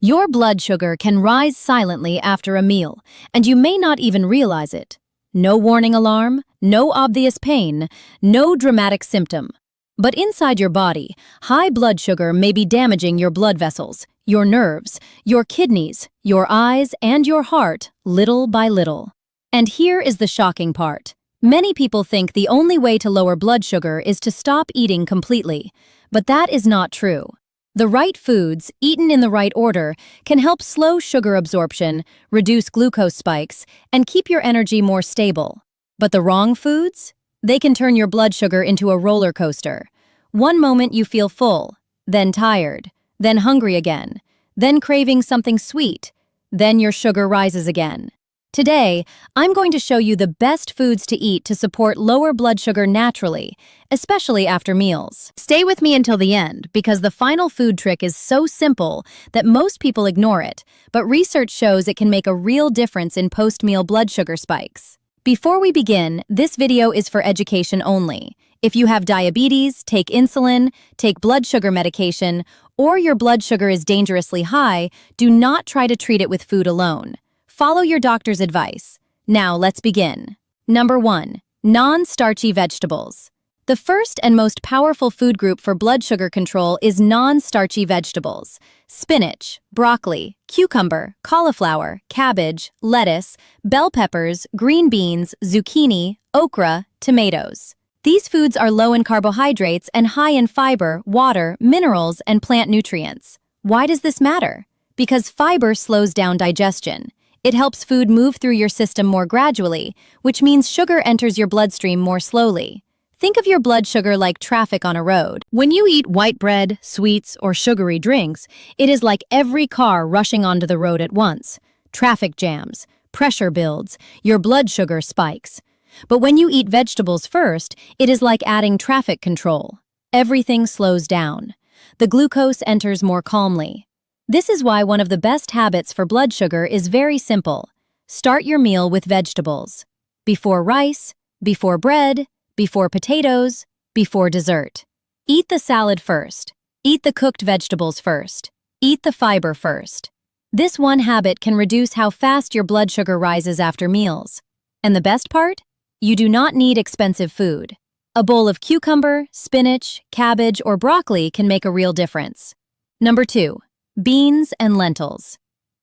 Your blood sugar can rise silently after a meal, and you may not even realize it. No warning alarm, no obvious pain, no dramatic symptom. But inside your body, high blood sugar may be damaging your blood vessels, your nerves, your kidneys, your eyes, and your heart, little by little. And here is the shocking part. Many people think the only way to lower blood sugar is to stop eating completely, but that is not true. The right foods, eaten in the right order, can help slow sugar absorption, reduce glucose spikes, and keep your energy more stable. But the wrong foods? They can turn your blood sugar into a roller coaster. One moment you feel full, then tired, then hungry again, then craving something sweet, then your sugar rises again. Today, I'm going to show you the best foods to eat to support lower blood sugar naturally, especially after meals. Stay with me until the end, because the final food trick is so simple that most people ignore it, but research shows it can make a real difference in post-meal blood sugar spikes. Before we begin, this video is for education only. If you have diabetes, take insulin, take blood sugar medication, or your blood sugar is dangerously high, do not try to treat it with food alone. Follow your doctor's advice. Now, let's begin. Number 1. Non-starchy vegetables. The first and most powerful food group for blood sugar control is non-starchy vegetables. Spinach, broccoli, cucumber, cauliflower, cabbage, lettuce, bell peppers, green beans, zucchini, okra, tomatoes. These foods are low in carbohydrates and high in fiber, water, minerals, and plant nutrients. Why does this matter? Because fiber slows down digestion. It helps food move through your system more gradually, which means sugar enters your bloodstream more slowly. Think of your blood sugar like traffic on a road. When you eat white bread, sweets, or sugary drinks, it is like every car rushing onto the road at once. Traffic jams, pressure builds, your blood sugar spikes. But when you eat vegetables first, it is like adding traffic control. Everything slows down. The glucose enters more calmly. This is why one of the best habits for blood sugar is very simple. Start your meal with vegetables. Before rice, before bread, before potatoes, before dessert. Eat the salad first. Eat the cooked vegetables first. Eat the fiber first. This one habit can reduce how fast your blood sugar rises after meals. And the best part? You do not need expensive food. A bowl of cucumber, spinach, cabbage, or broccoli can make a real difference. Number 2. Beans and lentils.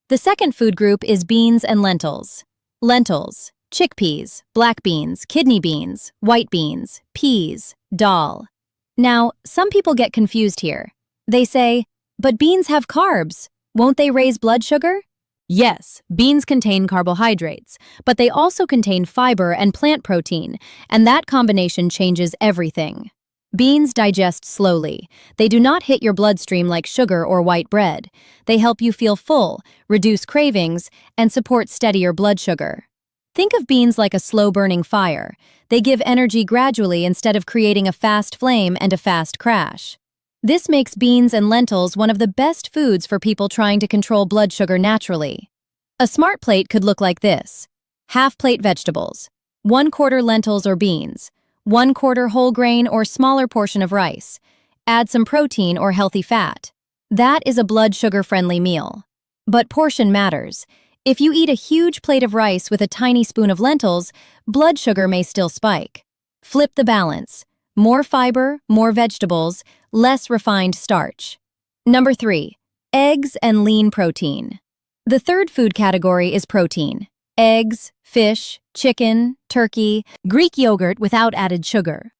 The second food group is beans and lentils. Lentils, chickpeas, black beans, kidney beans, white beans, peas, dal. Now, some people get confused here. They say, but beans have carbs. Won't they raise blood sugar? Yes, beans contain carbohydrates, but they also contain fiber and plant protein, and that combination changes everything. Beans digest slowly. They do not hit your bloodstream like sugar or white bread. They help you feel full, reduce cravings, and support steadier blood sugar. Think of beans like a slow-burning fire. They give energy gradually instead of creating a fast flame and a fast crash. This makes beans and lentils one of the best foods for people trying to control blood sugar naturally. A smart plate could look like this. Half plate vegetables, 1/4 lentils or beans, 1/4 whole grain or smaller portion of rice. Add some protein or healthy fat. That is a blood sugar-friendly meal. But portion matters. If you eat a huge plate of rice with a tiny spoon of lentils, blood sugar may still spike. Flip the balance. More fiber, more vegetables, less refined starch. Number 3. Eggs and lean protein. The third food category is protein. Eggs, fish, chicken, turkey, Greek yogurt without added sugar.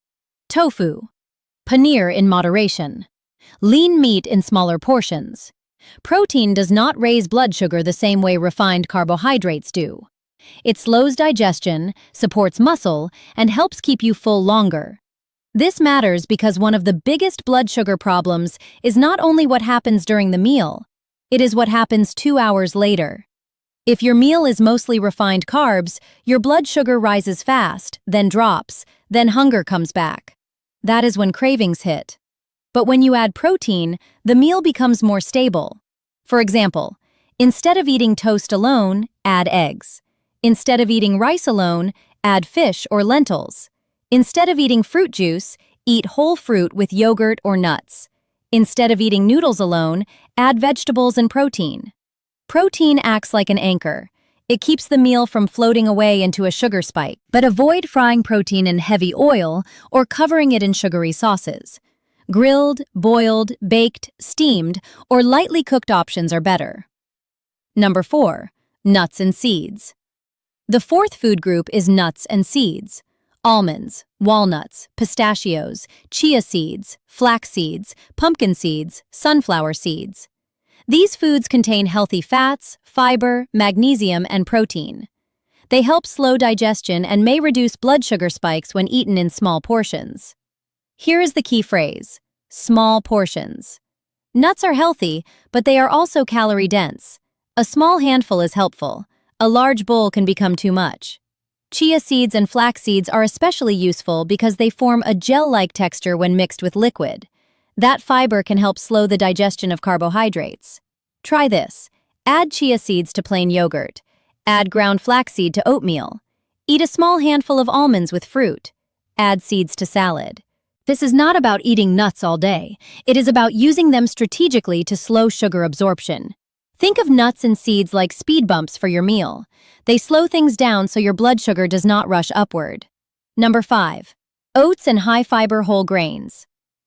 Tofu. Paneer in moderation. Lean meat in smaller portions. Protein does not raise blood sugar the same way refined carbohydrates do. It slows digestion, supports muscle, and helps keep you full longer. This matters because one of the biggest blood sugar problems is not only what happens during the meal, it is what happens 2 hours later. If your meal is mostly refined carbs, your blood sugar rises fast, then drops, then hunger comes back. That is when cravings hit. But when you add protein, the meal becomes more stable. For example, instead of eating toast alone, add eggs. Instead of eating rice alone, add fish or lentils. Instead of eating fruit juice, eat whole fruit with yogurt or nuts. Instead of eating noodles alone, add vegetables and protein. Protein acts like an anchor. It keeps the meal from floating away into a sugar spike. But avoid frying protein in heavy oil or covering it in sugary sauces. Grilled, boiled, baked, steamed, or lightly cooked options are better. Number 4. Nuts and seeds. The fourth food group is nuts and seeds. Almonds, walnuts, pistachios, chia seeds, flax seeds, pumpkin seeds, sunflower seeds. These foods contain healthy fats, fiber, magnesium, and protein. They help slow digestion and may reduce blood sugar spikes when eaten in small portions. Here is the key phrase: small portions. Nuts are healthy, but they are also calorie-dense. A small handful is helpful. A large bowl can become too much. Chia seeds and flax seeds are especially useful because they form a gel-like texture when mixed with liquid. That fiber can help slow the digestion of carbohydrates. Try this. Add chia seeds to plain yogurt. Add ground flaxseed to oatmeal. Eat a small handful of almonds with fruit. Add seeds to salad. This is not about eating nuts all day. It is about using them strategically to slow sugar absorption. Think of nuts and seeds like speed bumps for your meal. They slow things down so your blood sugar does not rush upward. Number 5. Oats and high-fiber whole grains.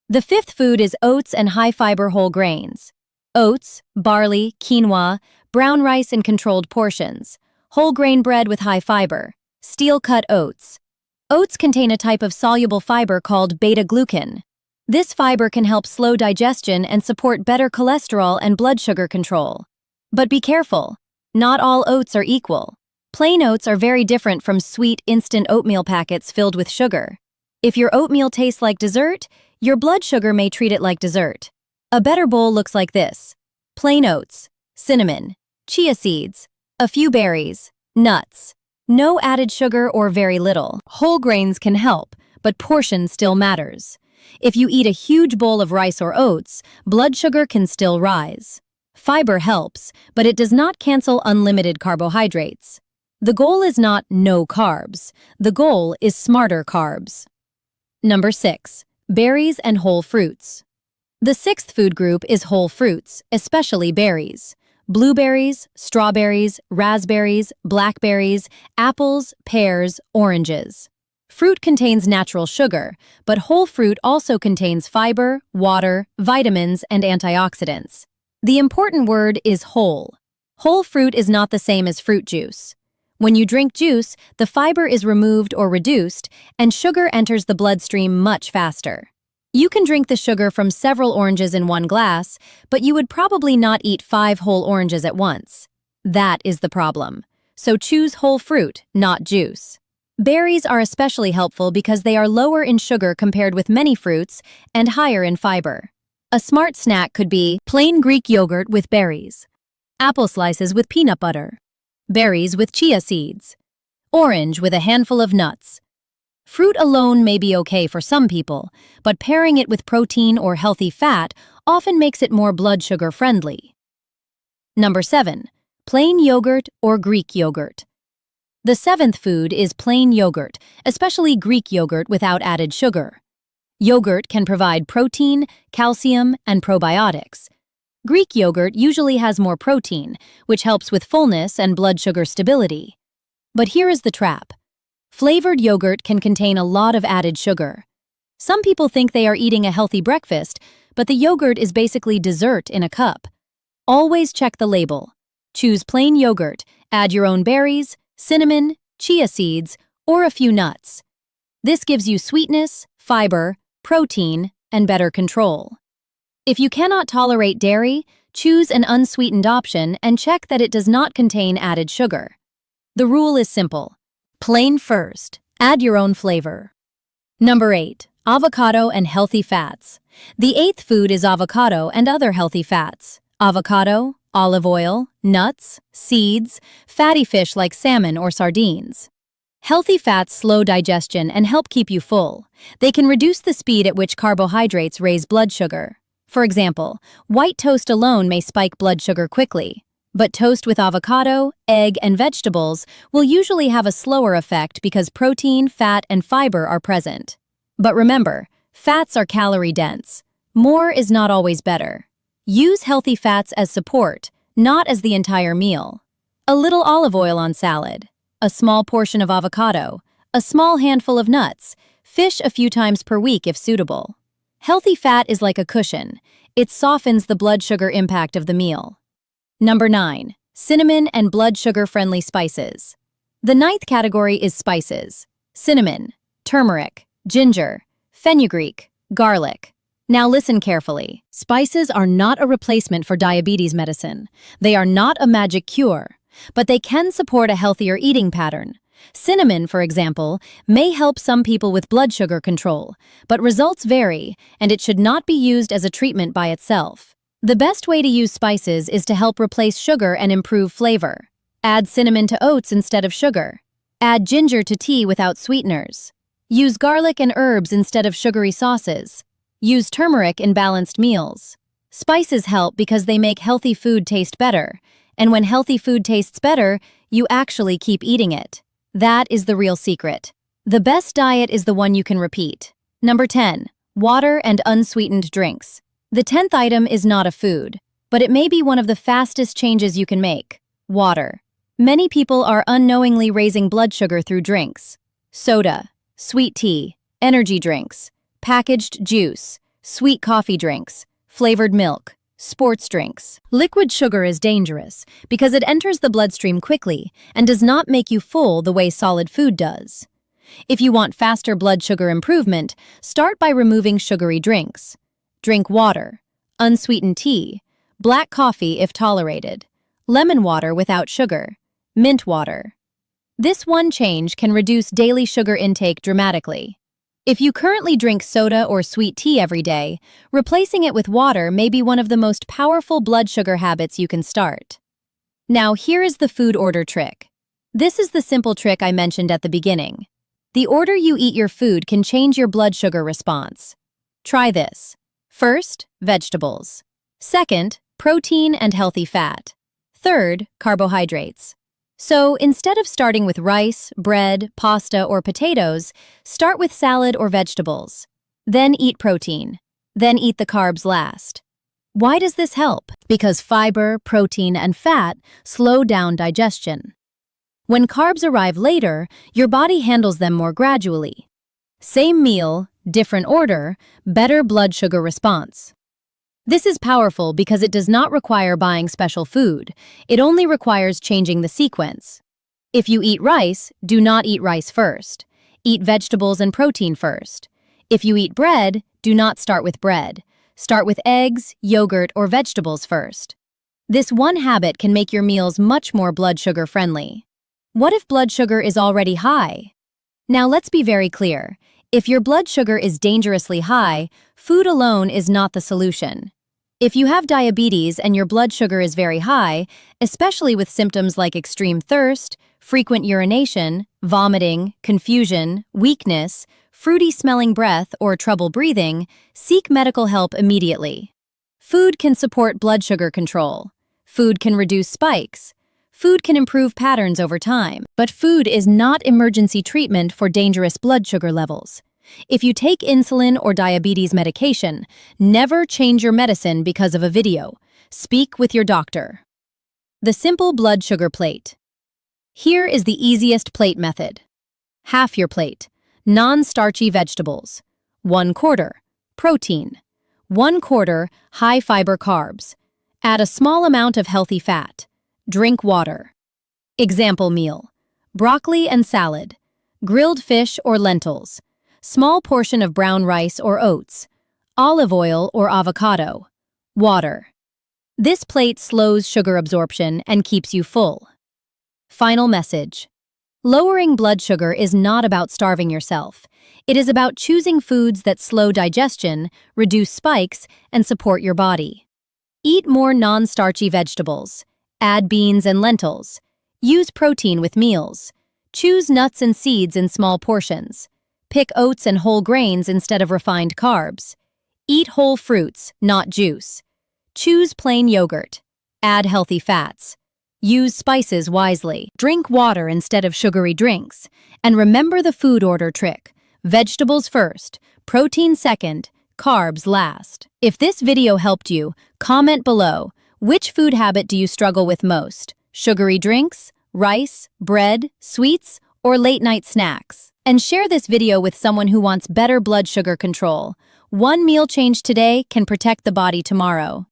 The fifth food is oats and high-fiber whole grains. Oats, barley, quinoa, brown rice in controlled portions, whole grain bread with high fiber, steel-cut oats. Oats contain a type of soluble fiber called beta-glucan. This fiber can help slow digestion and support better cholesterol and blood sugar control. But be careful. Not all oats are equal. Plain oats are very different from sweet, instant oatmeal packets filled with sugar. If your oatmeal tastes like dessert, your blood sugar may treat it like dessert. A better bowl looks like this: plain oats, cinnamon, chia seeds, a few berries, nuts. No added sugar or very little. Whole grains can help, but portion still matters. If you eat a huge bowl of rice or oats, blood sugar can still rise. Fiber helps, but it does not cancel unlimited carbohydrates. The goal is not no carbs. The goal is smarter carbs. Number 6. Berries and whole fruits. The sixth food group is whole fruits, especially berries. Blueberries, strawberries, raspberries, blackberries, apples, pears, oranges. Fruit contains natural sugar, but whole fruit also contains fiber, water, vitamins, and antioxidants. The important word is whole. Whole fruit is not the same as fruit juice. When you drink juice, the fiber is removed or reduced, and sugar enters the bloodstream much faster. You can drink the sugar from several oranges in one glass, but you would probably not eat 5 whole oranges at once. That is the problem. So choose whole fruit, not juice. Berries are especially helpful because they are lower in sugar compared with many fruits and higher in fiber. A smart snack could be plain Greek yogurt with berries, apple slices with peanut butter, berries with chia seeds, orange with a handful of nuts. Fruit alone may be okay for some people, but pairing it with protein or healthy fat often makes it more blood sugar friendly. Number 7. Plain yogurt or Greek yogurt. The seventh food is plain yogurt, especially Greek yogurt without added sugar. Yogurt can provide protein, calcium, and probiotics. Greek yogurt usually has more protein, which helps with fullness and blood sugar stability. But here is the trap. Flavored yogurt can contain a lot of added sugar. Some people think they are eating a healthy breakfast, but the yogurt is basically dessert in a cup. Always check the label. Choose plain yogurt, add your own berries, cinnamon, chia seeds, or a few nuts. This gives you sweetness, fiber, protein, and better control. If you cannot tolerate dairy, choose an unsweetened option and check that it does not contain added sugar. The rule is simple. Plain first. Add your own flavor. Number 8. Avocado and healthy fats. The eighth food is avocado and other healthy fats. Avocado, olive oil, nuts, seeds, fatty fish like salmon or sardines. Healthy fats slow digestion and help keep you full. They can reduce the speed at which carbohydrates raise blood sugar. For example, white toast alone may spike blood sugar quickly, but toast with avocado, egg, and vegetables will usually have a slower effect because protein, fat, and fiber are present. But remember, fats are calorie-dense. More is not always better. Use healthy fats as support, not as the entire meal. A little olive oil on salad, a small portion of avocado, a small handful of nuts, fish a few times per week if suitable. Healthy fat is like a cushion. It softens the blood sugar impact of the meal. Number 9. Cinnamon and blood sugar-friendly spices. The ninth category is spices. Cinnamon, turmeric, ginger, fenugreek, garlic. Now listen carefully. Spices are not a replacement for diabetes medicine. They are not a magic cure, but they can support a healthier eating pattern. Cinnamon, for example, may help some people with blood sugar control, but results vary, and it should not be used as a treatment by itself. The best way to use spices is to help replace sugar and improve flavor. Add cinnamon to oats instead of sugar. Add ginger to tea without sweeteners. Use garlic and herbs instead of sugary sauces. Use turmeric in balanced meals. Spices help because they make healthy food taste better, and when healthy food tastes better, you actually keep eating it. That is the real secret. The best diet is the one you can repeat. Number 10. Water and unsweetened drinks. The 10th item is not a food, but it may be one of the fastest changes you can make. Water. Many people are unknowingly raising blood sugar through drinks. Soda, sweet tea, energy drinks, packaged juice, sweet coffee drinks, flavored milk, sports drinks. Liquid sugar is dangerous because it enters the bloodstream quickly and does not make you full the way solid food does. If you want faster blood sugar improvement, start by removing sugary drinks. Drink water, unsweetened tea, black coffee if tolerated, lemon water without sugar, mint water. This one change can reduce daily sugar intake dramatically. If you currently drink soda or sweet tea every day, replacing it with water may be one of the most powerful blood sugar habits you can start. Now here is the food order trick. This is the simple trick I mentioned at the beginning. The order you eat your food can change your blood sugar response. Try this. First, vegetables. Second, protein and healthy fat. Third, carbohydrates. So instead of starting with rice, bread, pasta, or potatoes, start with salad or vegetables. Then eat protein. Then eat the carbs last. Why does this help? Because fiber, protein, and fat slow down digestion. When carbs arrive later, your body handles them more gradually. Same meal, different order, better blood sugar response. This is powerful because it does not require buying special food. It only requires changing the sequence. If you eat rice, do not eat rice first. Eat vegetables and protein first. If you eat bread, do not start with bread. Start with eggs, yogurt, or vegetables first. This one habit can make your meals much more blood sugar friendly. What if blood sugar is already high? Now let's be very clear. If your blood sugar is dangerously high, food alone is not the solution. If you have diabetes and your blood sugar is very high, especially with symptoms like extreme thirst, frequent urination, vomiting, confusion, weakness, fruity-smelling breath, or trouble breathing, seek medical help immediately. Food can support blood sugar control. Food can reduce spikes. Food can improve patterns over time, but food is not emergency treatment for dangerous blood sugar levels. If you take insulin or diabetes medication, never change your medicine because of a video. Speak with your doctor. The simple blood sugar plate. Here is the easiest plate method. Half your plate. Non-starchy vegetables. 1/4. Protein. 1/4 high-fiber carbs. Add a small amount of healthy fat. Drink water. Example meal. Broccoli and salad. Grilled fish or lentils. Small portion of brown rice or oats. Olive oil or avocado. Water. This plate slows sugar absorption and keeps you full. Final message. Lowering blood sugar is not about starving yourself. It is about choosing foods that slow digestion, reduce spikes, and support your body. Eat more non-starchy vegetables. Add beans and lentils. Use protein with meals. Choose nuts and seeds in small portions. Pick oats and whole grains instead of refined carbs. Eat whole fruits, not juice. Choose plain yogurt. Add healthy fats. Use spices wisely. Drink water instead of sugary drinks. And remember the food order trick. Vegetables first, protein second, carbs last. If this video helped you, comment below. Which food habit do you struggle with most? Sugary drinks, rice, bread, sweets, or late-night snacks? And share this video with someone who wants better blood sugar control. One meal change today can protect the body tomorrow.